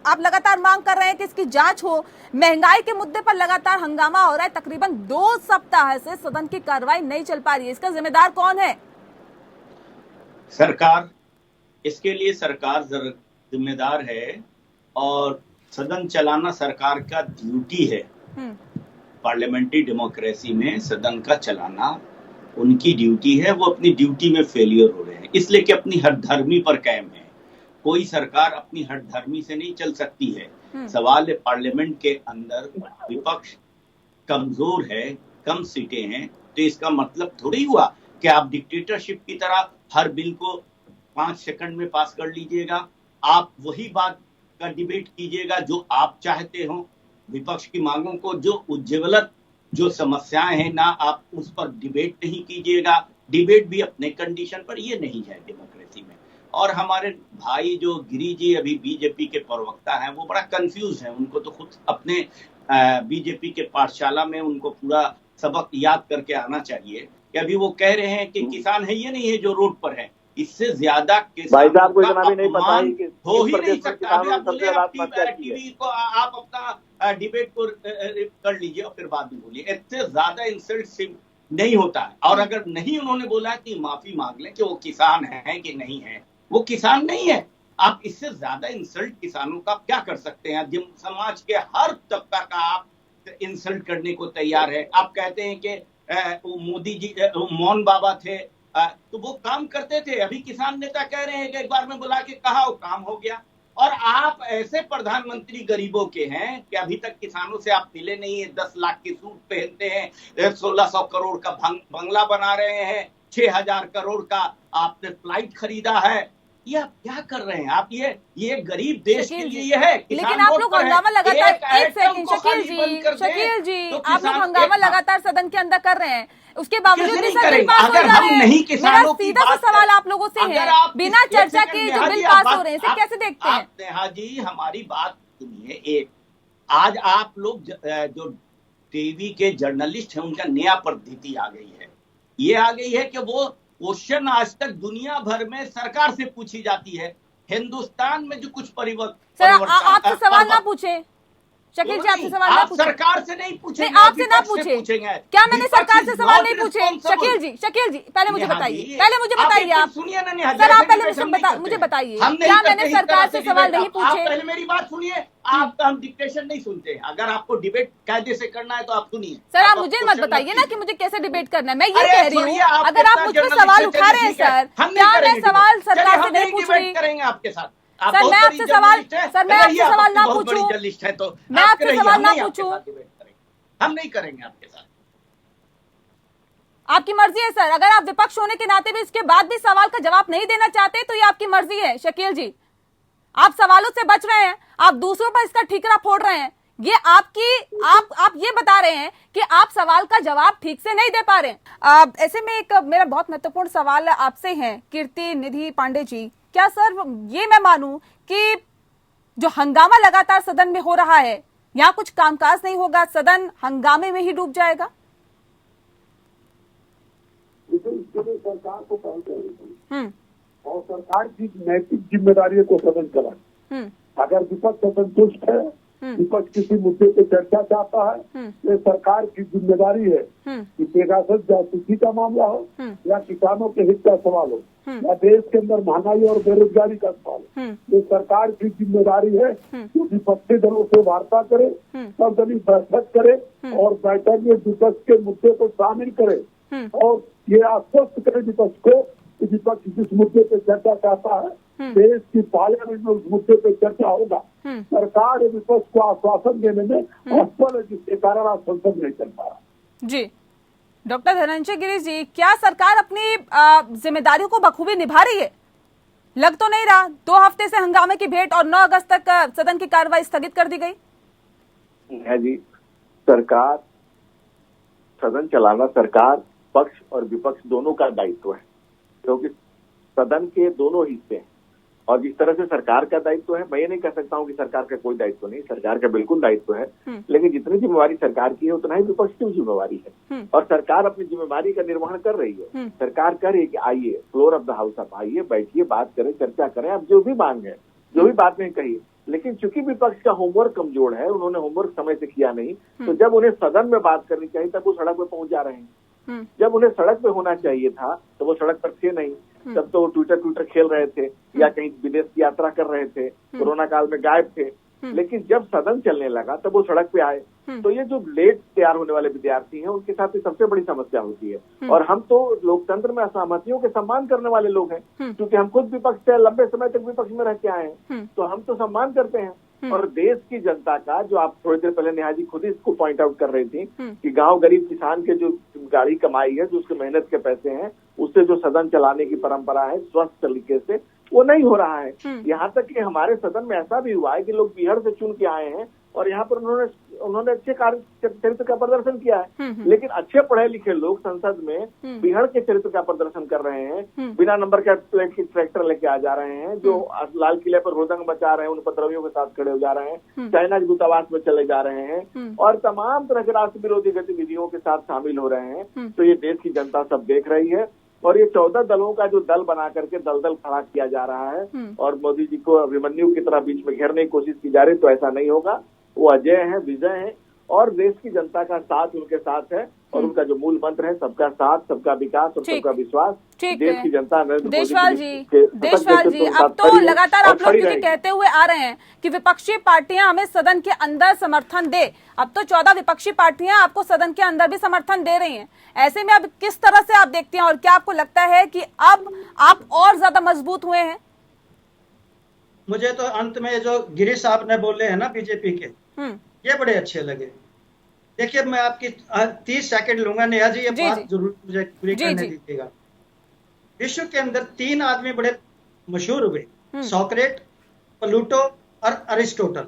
आप लगातार मांग कर रहे हैं कि इसकी जांच हो, महंगाई के मुद्दे पर लगातार हंगामा हो रहा है, तकरीबन 2 सप्ताह से सदन की कार्रवाई नहीं चल पा रही है, इसका जिम्मेदार कौन है? सरकार। इसके लिए सरकार जिम्मेदार है और सदन चलाना सरकार का ड्यूटी है। पार्लियामेंट्री डेमोक्रेसी में सदन का चलाना उनकी ड्यूटी है। वो अपनी ड्यूटी में फेलियर हो रहे हैं इसलिए कि अपनी हठधर्मी पर कायम है। कोई सरकार अपनी हठधर्मी से नहीं चल सकती है। सवाल है, पार्लियामेंट के अंदर विपक्ष कमजोर है, कम सीटें हैं, तो इसका मतलब थोड़ी हुआ कि आप डिक्टेटरशिप की तरह हर बिल को 5 सेकंड में पास कर लीजिएगा। आप वही बात का डिबेट कीजिएगा जो आप चाहते हो। विपक्ष की मांगों को जो उज्ज्वलत जो समस्याएं हैं ना, आप उस पर डिबेट नहीं कीजिएगा। डिबेट भी अपने कंडीशन पर, ये नहीं है डेमोक्रेसी में। और हमारे भाई जो गिरी जी अभी बीजेपी के प्रवक्ता हैं, वो बड़ा कंफ्यूज हैं। उनको तो खुद अपने बीजेपी के पाठशाला में उनको पूरा सबक याद करके आना चाहिए कि अभी वो कह रहे हैं कि किसान है ये नहीं है जो रोड पर है। इससे ज्यादा भाई साहब को इतना भी नहीं पता है कि हो ही नहीं सकता। टीवी को आप अपना डिबेट को कर लीजिए और फिर बाद में बोलिए। इससे ज्यादा इंसल्ट नहीं होता है। और अगर नहीं उन्होंने बोला कि माफी मांग लें कि वो किसान है कि नहीं है, वो किसान नहीं है। आप इससे ज्यादा इंसल्ट किसानों का क्या कर सकते हैं? जिन समाज के हर तबका का आप इंसल्ट करने को तैयार है। आप कहते हैं कि मोदी जी मौन बाबा थे तो वो काम करते थे। अभी किसान नेता कह रहे हैं कि एक बार में बुला के कहा वो काम हो गया। और आप ऐसे प्रधानमंत्री गरीबों के हैं कि अभी तक किसानों से आप मिले नहीं है। 10 लाख की सूट पहनते हैं, 1600 करोड़ का बंगला बना रहे हैं, 6000 करोड़ का आपने फ्लाइट खरीदा है। ये आप क्या कर रहे हैं? आप ये गरीब देश के लिए ये है। लेकिन आप लोग हंगामा लगातार, एक सेकंड शकील जी, आप लोग हंगामा लगातार सदन के अंदर कर रहे हैं, उसके बावजूद भी सर बिल पास हो जा रहे हैं। मेरा सीधा सा सवाल आप लोगों से है, बिना चर्चा के जो बिल पास हो रहे हैं इसे कैसे देखते हैं? नेहा जी, हमारी बात सुनिए। एक आज आप लोग जो टीवी के जर्नलिस्ट हैं उनका नया पद्धति आ गई है। ये आ गई है कि वो क्वेश्चन आज तक दुनिया भर में सरकार से पूछी जाती है। हिंदुस्तान में जो कुछ परिवर्तन, सर आपसे सवाल ना पूछे शकील जी आपसे सवाल ना आप पूछे। सरकार से नहीं पूछेंगे, नहीं, आपसे ना विपक्ष से पूछे। पूछेंगे। क्या मैंने विपक्ष सरकार से is सवाल not नहीं पूछे? responsible। शकील जी पहले मुझे नेहा बताइए, जी, पहले मुझे बताइए आप आप। सुनिए ना नेहा जी, सर आप ऐसे पहले डिबेट हम नहीं करते मुझे हैं। बताइए, हम नहीं क्या करते मैंने इस तरह सरकार से सवाल डिबेट। नहीं आप पूछे? पहले मेरी बात सुनिए, आपका हम डिक्टेशन नहीं सुनते। अगर आपको डिबेट कायदे से करना है तो आप सुनिए। सर आप आप मुझे मत क्वेश्चन बताइए ना कि मुझे कैसे डिबेट करना है। मैं ये अरे कह रही छोड़िए, हूँ आप अगर आप कितना मुझ पर जर्नलिस्ट सवाल है, उठा रहे चलिए हैं ठीक है। सर, हम नहीं क्या मैं करेंगे सवाल डिबेट। सरकार चलिए, से हम नहीं पूछ डिबेट रही? करेंगे आपके साथ। आप सर बहुत मैं बड़ी आपसे सवाल जर्नलिस्ट हैं। सर मैं रहिए, आपसे आप सवाल ना बहुत बड़ी पूछूं, जर्नलिस्ट है तो मैं आप आपसे रहिए, सवाल हम ना नहीं आपके पूछूं। साथ डिबेट करेंगे। हम नहीं करेंगे आपके साथ। आपकी मर्जी है सर, अगर आप विपक्ष होने के नाते भी इसके बाद भी सवाल का जवाब नहीं देना चाहते तो ये आपकी मर्जी है। शकील जी आप सवालों से बच रहे हैं, आप दूसरों पर इसका ठीकरा फोड़ रहे हैं। ये आपकी आप ये बता रहे हैं कि आप सवाल का जवाब ठीक से नहीं दे पा रहे हैं। ऐसे में एक मेरा बहुत महत्वपूर्ण सवाल आपसे है कीर्ति निधि पांडे जी, क्या सर ये मैं मानूं कि जो हंगामा लगातार सदन में हो रहा है, यहाँ कुछ कामकाज नहीं होगा, सदन हंगामे में ही डूब जाएगा? इसके लिए सरकार को पहल करनी चाहिए और सरकार की नैतिक जिम्मेदारी को सदन चलाए। अगर विपक्ष असंतुष्ट है, विपक्ष किसी मुद्दे पे चर्चा चाहता है, ये सरकार की जिम्मेदारी है कि पेगासस जासूसी का मामला हो या किसानों के हित का सवाल हो या देश के अंदर महंगाई और बेरोजगारी का सवाल हो, ये सरकार की जिम्मेदारी है कि विपक्षी दलों से वार्ता करे, सर्वदलीय बैठक करे और बैठक में विपक्ष के मुद्दे को शामिल करे और ये आश्वस्त करे विपक्ष को कि विपक्ष जिस मुद्दे पे चर्चा चाहता है देश की पार्लियामेंट में उस मुद्दे पे चर्चा होगा। सरकार विपक्ष को आश्वासन देने में असफल है, जिसके कारण आज संसद नहीं चल पा रहा। जी डॉक्टर धनंजय गिरी जी, क्या सरकार अपनी जिम्मेदारियों को बखूबी निभा रही है? लग तो नहीं रहा। 2 हफ्ते से हंगामे की भेंट और 9 अगस्त तक सदन की कार्रवाई स्थगित कर दी गई। है जी, सरकार सदन चलाना सरकार पक्ष और विपक्ष दोनों का दायित्व है, क्योंकि सदन के दोनों हिस्से हैं। और जिस तरह से सरकार का दायित्व है, मैं ये नहीं कह सकता हूँ कि सरकार का कोई दायित्व नहीं, सरकार का बिल्कुल दायित्व है, लेकिन जितनी जिम्मेवारी सरकार की है उतना ही विपक्ष की जिम्मेवारी है। और सरकार अपनी जिम्मेवारी का निर्वहन कर रही है। सरकार कह रही है कि आइए फ्लोर ऑफ द हाउस, आप आइए, बैठिए, बात करें, चर्चा करें, आप जो भी मांग है, जो भी बात नहीं कही। लेकिन चूंकि विपक्ष का होमवर्क कमजोर है, उन्होंने होमवर्क समय से किया नहीं, तो जब उन्हें सदन में बात करनी चाहिए तब वो सड़क पे पहुंच जा रहे हैं। जब उन्हें सड़क पे होना चाहिए था तो वो सड़क पर थे नहीं, तब तो वो ट्विटर खेल रहे थे या कहीं विदेश की यात्रा कर रहे थे, कोरोना काल में गायब थे। लेकिन जब सदन चलने लगा तब वो सड़क पे आए। तो ये जो लेट तैयार होने वाले विद्यार्थी हैं उनके साथ ये सबसे बड़ी समस्या होती है। और हम तो लोकतंत्र में असहमतियों के सम्मान करने वाले लोग हैं, क्योंकि हम खुद विपक्ष से लंबे समय तक विपक्ष में रह के आए हैं, तो हम तो सम्मान करते हैं। और देश की जनता का, जो आप थोड़ी देर पहले नेहा जी खुद ही इसको पॉइंट आउट कर रही थी कि गांव गरीब किसान के जो गाड़ी कमाई है, जो उसके मेहनत के पैसे हैं, उससे जो सदन चलाने की परंपरा है स्वस्थ तरीके से, वो नहीं हो रहा है। यहाँ तक कि हमारे सदन में ऐसा भी हुआ है कि लोग बिहार से चुन के आए हैं और यहाँ पर उन्होंने अच्छे कार्य चरित्र का प्रदर्शन किया है। लेकिन अच्छे पढ़े लिखे लोग संसद में बिहार के चरित्र का प्रदर्शन कर रहे हैं, बिना नंबर के प्लेट की ट्रैक्टर लेके आ जा रहे हैं, जो लाल किले पर हुड़दंग मचा रहे हैं, उन उपद्रवियों के साथ खड़े हो जा रहे हैं, चाइना के दूतावास में चले जा रहे हैं और तमाम तरह के राष्ट्र विरोधी गतिविधियों के साथ शामिल हो रहे हैं। तो ये देश की जनता सब देख रही है। और ये 14 दलों का जो दल बना करके दलदल खड़ा किया जा रहा है और मोदी जी को अभिमन्यु की तरह बीच में घेरने की कोशिश की जा रही, तो ऐसा नहीं होगा। वो अजय है, विजय है और देश की जनता का साथ उनके साथ है। और उनका जो मूल मंत्र है सबका साथ, सबका विकास और सबका विश्वास, देश की जनता देशवाल जी अब तो लगातार आप लोग क्योंकि कहते हुए आ रहे हैं कि विपक्षी पार्टियां हमें सदन के अंदर समर्थन दे, अब तो 14 विपक्षी पार्टियां आपको सदन के अंदर भी समर्थन दे रही हैं। ऐसे में अब किस तरह से आप देखते हैं और क्या आपको लगता है कि अब आप और ज्यादा मजबूत हुए हैं? मुझे तो अंत में जो गिरीश साहब ने बोले हैं ना बीजेपी के, ये बड़े अच्छे लगे। देखिए मैं आपकी 30 सेकंड लूंगा नेहा जी, ये बात जरूर मुझे पूरी करने दीजिएगा। विश्व के अंदर 3 आदमी बड़े मशहूर हुए, सोक्रेट, प्लूटो और अरिस्टोटल।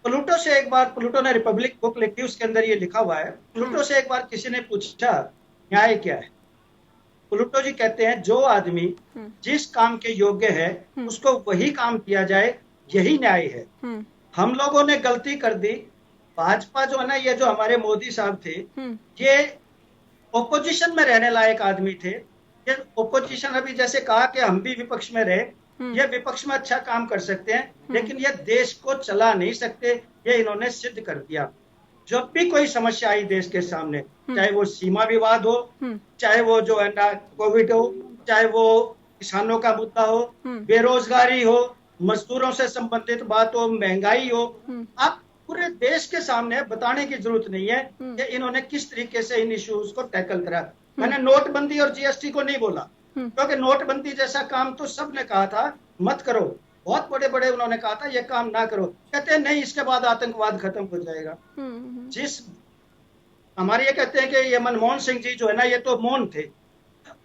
प्लूटो से एक बार, प्लूटो ने रिपब्लिक बुक लिखी, उसके अंदर ये लिखा हुआ है, प्लूटो से एक बार किसी ने पूछा न्याय क्या है। प्लूटो जी कहते हैं जो आदमी जिस काम के योग्य है उसको वही काम किया जाए, यही न्याय है। हम लोगों ने गलती कर दी। भाजपा जो है ना, ये जो हमारे मोदी साहब थे, ये ओपोजिशन में रहने लायक आदमी थे। ये ओपोजिशन, अभी जैसे कहा कि हम भी विपक्ष में रहे, ये विपक्ष में अच्छा काम कर सकते हैं, लेकिन ये देश को चला नहीं सकते, ये इन्होंने सिद्ध कर दिया। जब भी कोई समस्या आई देश के सामने, चाहे वो सीमा विवाद हो, चाहे वो जो है ना कोविड हो, चाहे वो किसानों का मुद्दा हो, बेरोजगारी हो, मजदूरों से संबंधित बात हो, महंगाई हो, आप पूरे देश के सामने बताने की जरूरत नहीं है कि इन्होंने किस तरीके से इन इश्यूज को टैकल करा। मैंने नोटबंदी और जीएसटी को नहीं बोला, क्योंकि नोटबंदी जैसा काम तो सबने कहा था मत करो, बहुत बड़े बड़े उन्होंने कहा था ये काम ना करो, कहते हैं नहीं इसके बाद आतंकवाद खत्म हो जाएगा। जिस हमारे ये कहते हैं कि ये मनमोहन सिंह जी जो है ना ये तो मौन थे,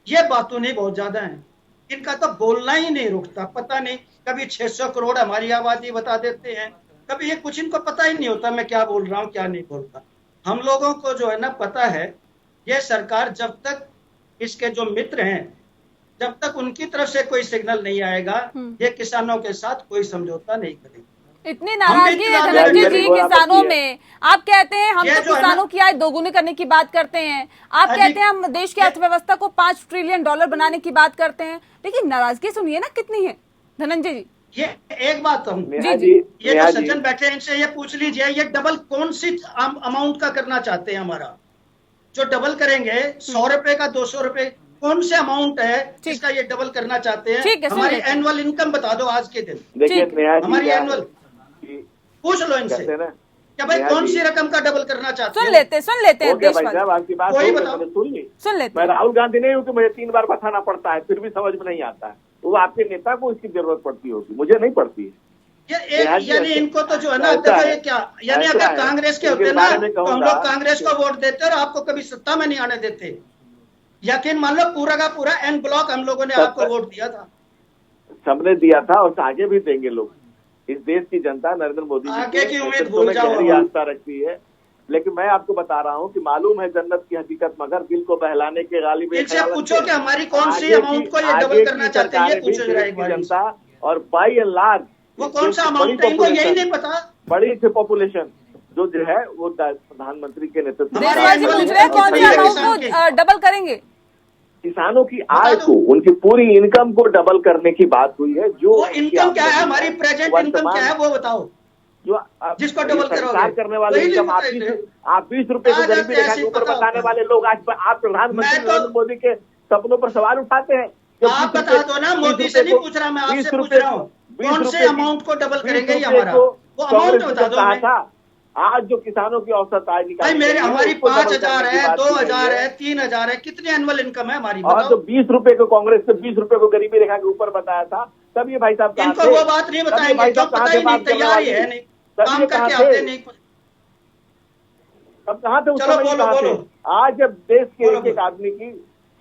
ये बातों नहीं बहुत ज्यादा है, इनका तो बोलना ही नहीं रुकता। पता नहीं कभी 600 करोड़ हमारी आबादी बता देते हैं, कभी ये कुछ इनको पता ही नहीं होता मैं क्या बोल रहा हूँ क्या नहीं बोलता। हम लोगों को जो है ना पता है ये सरकार जब तक इसके जो मित्र हैं जब तक उनकी तरफ से कोई सिग्नल नहीं आएगा ये किसानों के साथ कोई समझौता नहीं करेगी। इतनी नाराजगी है धनंजय जी किसानों में, आप कहते हैं हम तो किसानों की आय दोगुनी करने की बात करते हैं, आप कहते हैं हम देश की अर्थव्यवस्था को $5 ट्रिलियन बनाने की बात करते हैं, लेकिन नाराजगी सुनिए ना कितनी है धनंजय जी। ये एक बात हम जी ये जो सज्जन बैठे हैं इनसे ये पूछ लीजिए ये डबल कौन सी अमाउंट का करना चाहते हैं। हमारा जो डबल करेंगे 100 रुपए का 200 रुपए कौन से अमाउंट है जिसका ये डबल करना चाहते हैं। हमारी एनुअल इनकम बता दो आज के दिन, देखिए हमारी एनुअल पूछ लो इनसे क्या भाई कौन सी रकम का डबल करना चाहते हैं। सुन लेते हैं आपकी बात सुन लेते। मैं राहुल गांधी नहीं हूँ कि मुझे 3 बार बताना पड़ता है फिर भी समझ में नहीं आता है, वो आपके नेता को इसकी जरूरत पड़ती होगी, मुझे नहीं पड़ती है। यानी इनको तो जो है ना देखो ये क्या, यानी अगर कांग्रेस के होते ना तो हम लोग कांग्रेस को वोट देते और आपको कभी सत्ता में नहीं आने देते। यकीन मान लो पूरा का पूरा एन ब्लॉक हम लोगों ने आपको वोट दिया था, सबने दिया था और आगे भी देंगे लोग। इस देश की जनता नरेंद्र मोदी आगे की उम्मीद भूल जाओ, आस्था रखती है। लेकिन मैं आपको बता रहा हूँ कि मालूम है जन्नत की हकीकत मगर दिल को बहलाने के गालिब इनसे पूछो कि हमारी कौन सी अमाउंट को ये डबल करना चाहते हैं, ये पूछो जरा एक बार जनता। और बाई एंड लार्ज वो कौन सा अमाउंट है इनको यही नहीं पता। बड़ी सी पॉपुलेशन जो है वो प्रधानमंत्री के नेतृत्व में कौन सी अमाउंट को डबल करेंगे। किसानों की आय को उनकी पूरी इनकम को डबल करने की बात हुई है। जो इनकम क्या है हमारी प्रेजेंट इनकम क्या है वो बताओ, जो जिसको डबल करोगे करने वाले इनकम आप 20 रुपए को गरीबी रेखा के ऊपर बताने वाले लोग आज आप प्रधानमंत्री नरेंद्र मोदी के सपनों पर सवाल उठाते हैं। आप बता दो ना, मोदी से नहीं पूछ रहा मैं, आपसे पूछ रहा हूँ कौन से अमाउंट को डबल करेंगे हमारा, वो अमाउंट बता दो। आज जो किसानों की औसत आय भाई मेरे हमारी 5,000 है, 2,000 है, 3,000 है, कितनी एनुअल इनकम है हमारी और जो 20 रुपए को कांग्रेस ने 20 रुपए को गरीबी रेखा के ऊपर बताया था तब ये भाई साहब इनको वो बात नहीं बताएंगे क्यों, पता ही नहीं, तैयारी है नहीं, काम करके आते नहीं। तब कहाँ थे उस समय बोलो। आज जब देश के एक आदमी की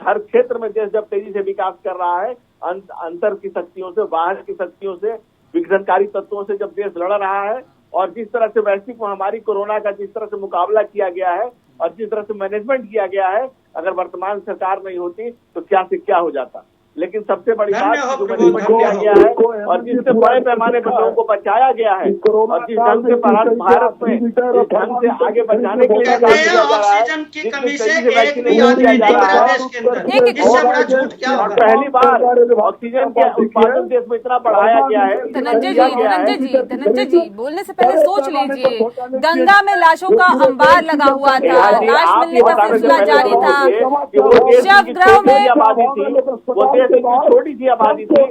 हर क्षेत्र में देश जब तेजी से विकास कर रहा है, अंतर की शक्तियों से बाहर की शक्तियों से विघटनकारी तत्वों से जब देश लड़ रहा है और जिस तरह से वैश्विक महामारी कोरोना का जिस तरह से मुकाबला किया गया है और जिस तरह से मैनेजमेंट किया गया है, अगर वर्तमान सरकार नहीं होती तो क्या से क्या हो जाता। लेकिन सबसे बड़ी बात जो मैनेजमेंट किया गया है और जिससे बड़े पैमाने पर लोगों को बचाया गया है और जिस ढंग से भारत में इस ढंग से आगे बचाने के लिए ऑक्सीजन की कमी से एक भी आदमी नहीं मरा देश के अंदर, इससे बड़ा झूठ क्या होगा। पहली बार ऑक्सीजन के उत्पादन देश में इतना बढ़ाया गया है। धनंजय जी बोलने से पहले सोच लीजिए, गंगा में लाशों का अंबार लगा हुआ था, लाश मिलने का सिलसिला जारी था, शवगृह में छोटी सी आबादी थी,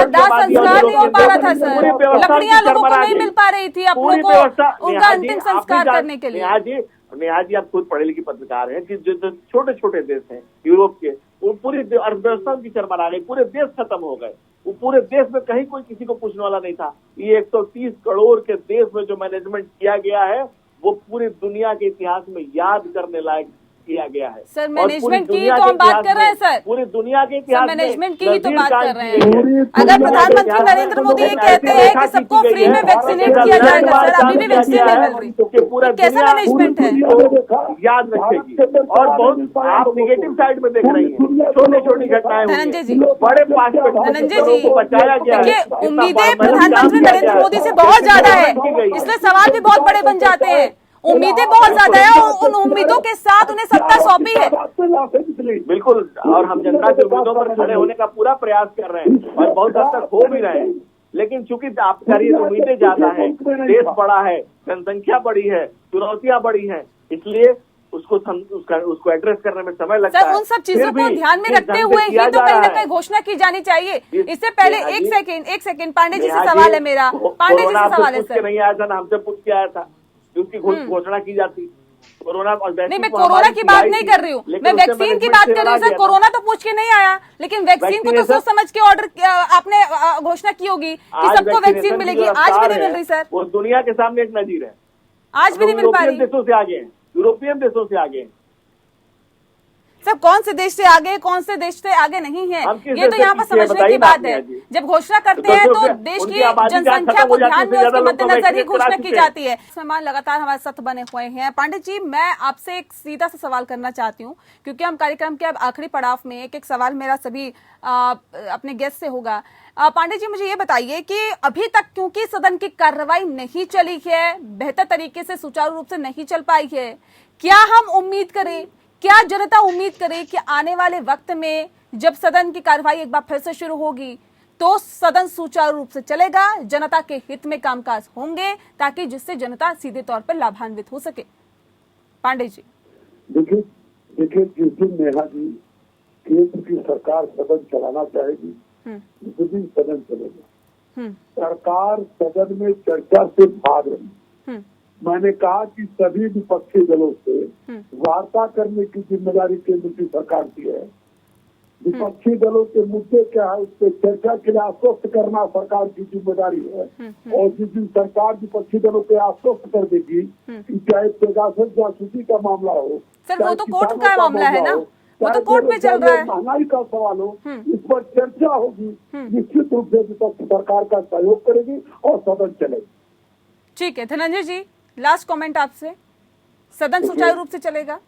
दाह संस्कार नहीं हो पा रहा था सर, लकड़ियां लोगों को नहीं मिल पा रही थी अपनों को उनका अंतिम संस्कार करने के लिए। नेहा जी आप खुद पढ़े लिखे पत्रकार हैं कि जो छोटे छोटे देश हैं यूरोप के, वो पूरी अर्थव्यवस्था की चरमरा गई, पूरे देश खत्म हो गए। वो पूरे देश में कहीं कोई किसी को पूछने वाला नहीं था। ये 130 करोड़ के देश में जो मैनेजमेंट किया गया है वो पूरी दुनिया के इतिहास में याद करने लायक किया गया है। सर मैनेजमेंट की तो हम बात कर रहे हैं सर, पूरी दुनिया के इतिहास मैनेजमेंट की ही तो बात कर रहे हैं। अगर प्रधानमंत्री नरेंद्र मोदी ये कहते हैं कि सबको फ्री में वैक्सीनेट किया जाएगा, सर अभी भी वैक्सीन नहीं मिल रही, तो कैसा मैनेजमेंट है। याद रखेगी और बहुत आप निगेटिव साइड में देख रही हैं, छोटी छोटी घटनाएं धनंजय जी, बड़े धनंजय जी बचाया गया है। उम्मीदें प्रधानमंत्री नरेंद्र मोदी से बहुत ज्यादा है, इसलिए सवाल भी बहुत बड़े बन जाते हैं। उम्मीदें बहुत ज्यादा है और उन उम्मीदों के साथ उन्हें सत्ता सौंपी है। नहीं। बिल्कुल, और हम जनता के उम्मीदों पर खड़े होने का पूरा प्रयास कर रहे हैं और बहुत हद तक हो भी रहे हैं, लेकिन चूंकि आपकी उम्मीदें ज्यादा है, देश बड़ा है, जनसंख्या बड़ी है, चुनौतियां बड़ी हैं, इसलिए उसको एड्रेस करने में समय लगता सर, है। उन सब चीजों को ध्यान में रखते हुए ही तो कहीं ना कहीं घोषणा की जानी चाहिए। इससे पहले एक सेकंड पांडे जी से सवाल है मेरा, पांडे जी से सवाल है सर। नहीं आया था ना, हमसे पूछ के आया था, उसकी घोषणा की जाती। कोरोना नहीं, मैं कोरोना की बात नहीं कर रही हूँ, मैं वैक्सीन की बात कर रही हूँ सर। कोरोना तो पूछ के नहीं आया, लेकिन वैक्सीन को तो सोच समझ के ऑर्डर आपने घोषणा की होगी कि सबको वैक्सीन मिलेगी। आज भी नहीं मिल रही सर, वो दुनिया के सामने एक नजीर है, आज भी नहीं मिल पा रही। देशों से आगे हैं, यूरोपियन देशों से आगे हैं। सब कौन से देश से आगे, कौन से देश से आगे नहीं है, ये तो यहाँ पर समझने की बात है। जब घोषणा करते हैं तो देश की जनसंख्या को ध्यान में उसके मद्देनजर ही घोषणा की जाती है। मेहमान लगातार हमारे साथ बने हुए हैं। पांडे जी, मैं आपसे एक सीधा सा सवाल करना चाहती हूँ, क्योंकि हम कार्यक्रम के अब आखिरी पड़ाव में, एक सवाल मेरा सभी अपने गेस्ट से होगा। पांडे जी, मुझे ये बताइए कि अभी तक क्योंकि सदन की कार्रवाई नहीं चली है, बेहतर तरीके से सुचारू रूप से नहीं चल पाई है, क्या हम उम्मीद करें, क्या जनता उम्मीद करे कि आने वाले वक्त में जब सदन की कार्रवाई एक बार फिर से शुरू होगी तो सदन सुचारू रूप से चलेगा, जनता के हित में कामकाज होंगे, ताकि जिससे जनता सीधे तौर पर लाभान्वित हो सके? पांडे जी, देखिए जिस दिन नेहा जी केंद्र की सरकार सदन चलाना चाहेगी उस दिन सदन चलेगा। सरकार सदन में चर्चा से भाग रही। मैंने कहा कि सभी विपक्षी दलों से वार्ता करने की जिम्मेदारी केंद्र की सरकार की है। विपक्षी दलों के मुद्दे क्या है उस पर चर्चा के लिए आश्वस्त करना सरकार की जिम्मेदारी है। और जिस दिन सरकार विपक्षी दलों को आश्वस्त कर देगी कि चाहे पेगासस जासूसी का मामला हो, सर वो तो कोर्ट का मामला है ना, वो तो कोर्ट में चल रहा है, महंगाई का सवाल हो, इस पर चर्चा होगी, निश्चित रूप से विपक्ष सरकार का सहयोग करेगी और सदन चलेगी। ठीक है, धनंजय जी, लास्ट कमेंट आपसे। सदन सुचारू रूप से चलेगा?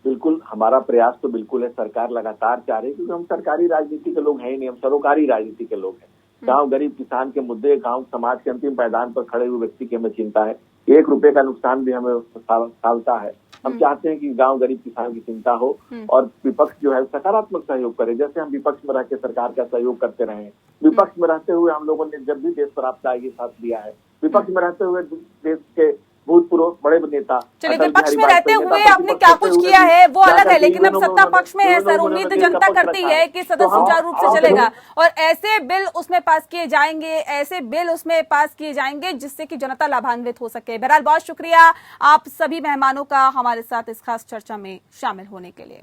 बिल्कुल, हमारा प्रयास तो बिल्कुल है, सरकार लगातार चाह रही है, क्योंकि हम सरकारी राजनीति के लोग हैं ही नहीं, हम सरोकारी राजनीति के लोग हैं। गांव गरीब किसान के मुद्दे, गांव समाज के अंतिम पायदान पर खड़े हुए व्यक्ति की हमें चिंता है। 1 रुपए का नुकसान भी हमें सालता है। हम चाहते हैं कि गांव गरीब किसान की चिंता हो और विपक्ष जो है सकारात्मक सहयोग करे, जैसे हम विपक्ष में रह के सरकार का सहयोग करते रहे। विपक्ष में रहते हुए हम लोगों ने जब भी देश पर आपदा आई साथ दिया है। विपक्ष में रहते हुए देश के भूतपूर्व बड़े नेता, चलिए विपक्ष में रहते हुए आपने क्या कुछ किया है वो अलग है, लेकिन अब सत्ता पक्ष में है सर। उम्मीद जनता करती है कि सदन सुचारू रूप से चलेगा और ऐसे बिल उसमें पास किए जाएंगे, ऐसे बिल उसमें पास किए जाएंगे जिससे कि जनता लाभान्वित हो सके। बहरहाल बहुत शुक्रिया आप सभी मेहमानों का हमारे साथ इस खास चर्चा में शामिल होने के लिए।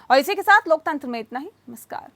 और इसी के साथ लोकतंत्र में इतना ही। नमस्कार।